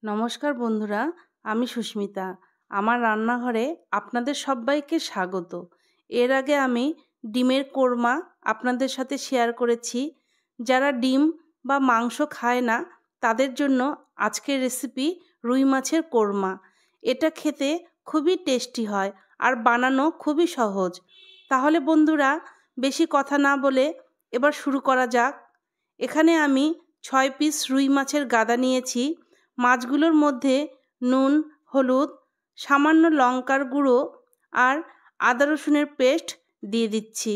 নমস্কার বন্ধুরা, আমি সুস্মিতা। আমার রান্নাঘরে আপনাদের সবাইকে স্বাগত। এর আগে আমি ডিমের কোরমা আপনাদের সাথে শেয়ার করেছি। যারা ডিম বা মাংস খায় না তাদের জন্য আজকের রেসিপি রুই মাছের কোরমা। এটা খেতে খুবই টেস্টি হয় আর বানানো খুবই সহজ। তাহলে বন্ধুরা, বেশি কথা না বলে এবার শুরু করা যাক। এখানে আমি 6 পিস রুই মাছের গাদা নিয়েছি। মাছগুলোর মধ্যে নুন, হলুদ, সামান্য লঙ্কার গুঁড়ো আর আদা রসুনের পেস্ট দিয়ে দিচ্ছি।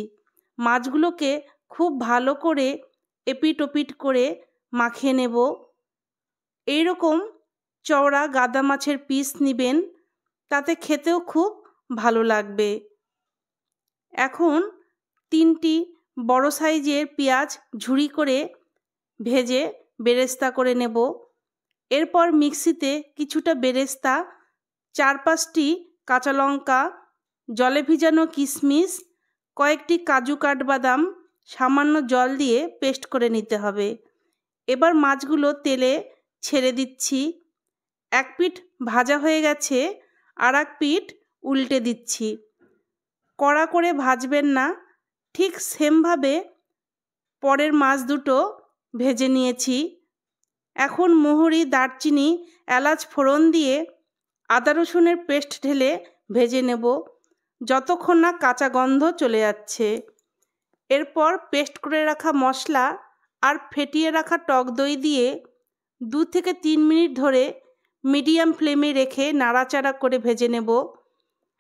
মাছগুলোকে খুব ভালো করে এপিট ওপিট করে মাখিয়ে নেব। এইরকম চওড়া গাদা মাছের পিস নেবেন, তাতে খেতেও খুব ভালো লাগবে। এখন 3টি বড় সাইজের পেঁয়াজ ঝুরি করে ভেজে বেরেস্তা করে নেব। এরপর মিক্সিতে কিছুটা বেরেস্তা, 4-5টি কাঁচা লঙ্কা, জলে ভিজানো কিশমিশ, কয়েকটি কাজু কাঠবাদাম সামান্য জল দিয়ে পেস্ট করে নিতে হবে। এবার মাছগুলো তেলে ছেড়ে দিচ্ছি। এক পিঠ ভাজা হয়ে গেছে, আর এক পিঠ উল্টে দিচ্ছি। কড়া করে ভাজবেন না, ঠিক সেমভাবে পরের মাছ দুটো ভেজে নিয়েছি। এখন মৌরি, দারচিনি, এলাচ ফোড়ন দিয়ে আদা রসুনের পেস্ট ঢেলে ভেজে নেব যতক্ষণ না কাঁচা গন্ধ চলে যাচ্ছে। এরপর পেস্ট করে রাখা মশলা আর ফেটিয়ে রাখা টক দই দিয়ে 2 থেকে 3 মিনিট ধরে মিডিয়াম ফ্লেমে রেখে নাড়াচাড়া করে ভেজে নেব।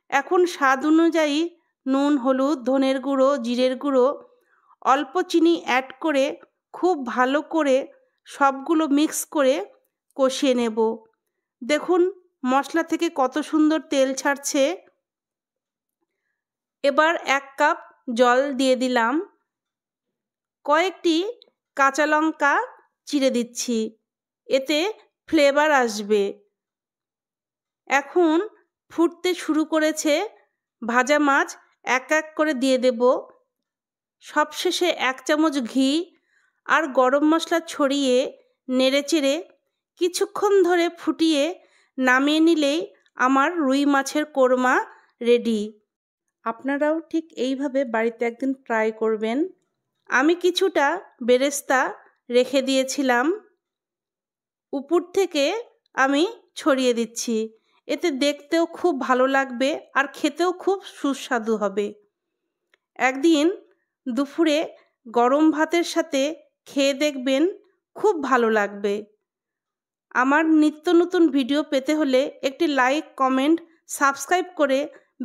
এখন স্বাদ অনুযায়ী নুন, হলুদ, ধনের গুঁড়ো, জিরের গুঁড়ো, অল্প চিনি অ্যাড করে খুব ভালো করে সবগুলো মিক্স করে কষিয়ে নেব। দেখুন মশলা থেকে কত সুন্দর তেল ছাড়ছে। এবার 1 কাপ জল দিয়ে দিলাম। কয়েকটি কাঁচা লঙ্কা চিড়ে দিচ্ছি, এতে ফ্লেভার আসবে। এখন ফুটতে শুরু করেছে। ভাজা মাছ এক এক করে দিয়ে দেব। সবশেষে 1 চামচ ঘি আর গরম মশলা ছড়িয়ে নেড়েচেড়ে কিছুক্ষণ ধরে ফুটিয়ে নামিয়ে নিলেই আমার রুই মাছের কোরমা রেডি। আপনারাও ঠিক এইভাবে বাড়িতে একদিন ট্রাই করবেন। আমি কিছুটা বেরেস্তা রেখে দিয়েছিলাম, উপর থেকে আমি ছড়িয়ে দিচ্ছি। এতে দেখতেও খুব ভালো লাগবে আর খেতেও খুব সুস্বাদু হবে। একদিন দুপুরে গরম ভাতের সাথে খেয়ে দেখবেন, খুব ভালো লাগবে। আমার নিত্য নতুন ভিডিও পেতে হলে একটি লাইক, কমেন্ট, সাবস্ক্রাইব করে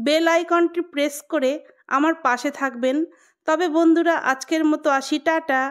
বেল আইকনটি প্রেস করে আমার পাশে থাকবেন। তবে বন্ধুরা, আজকের মতো আসি, টাটা।